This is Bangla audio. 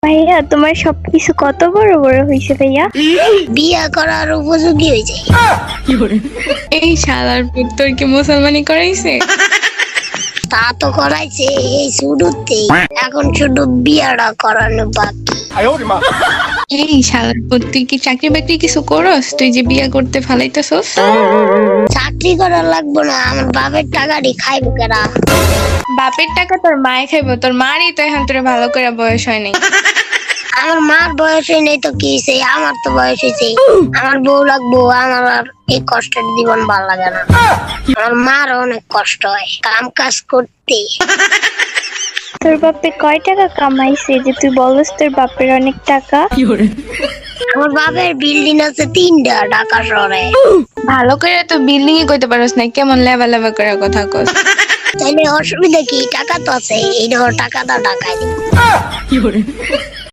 ভাইয়া তোমার সবকিছু কত বড় বড় হয়েছে ভাইয়া। বিয়া করার উপযোগী হয়ে যায়। এই শালার পুত তোর কি মুসলমানি করাইছে? তা তো করাইছে এই শুরুতেই, এখন শুধু বিয়াটা করানো বাকি। এই শালার পুত তুই কি চাকরি বাকরি কিছু করস? তুই যে বিয়া করতে ফালাইতেছস? চাকরি করা লাগবো না, আমার বাপের টাকাটি খাইবো কেনা। বাপের টাকা তোর মায়ে খাইবো, তোর মারই তো এখন তোর ভালো করে বয়স হয় নাই। আমার মার বয়স হয় নাই তো কি হয়েছে, আমার তো বয়স হয়েছে। আমার বউ লাগবো, আমার আর এই কষ্টের জীবন ভালো লাগে না। আমার মার অনেক কষ্ট হয় কাম কাজ করতে। তোর বাপে কয় টাকা কামাইছে যে তুই বলস তোর বাপের অনেক টাকা? আমার বাপের বিল্ডিং আছে 3টা ঢাকা শহরে। ভালো করে তো বিল্ডিং এ কইতে পারস না, কেমন লেবা লেবা করে কথা কস। তাইলে অসুবিধা কি, টাকা তো আছে, এই ধর টাকাটা ঢাকায় দিব।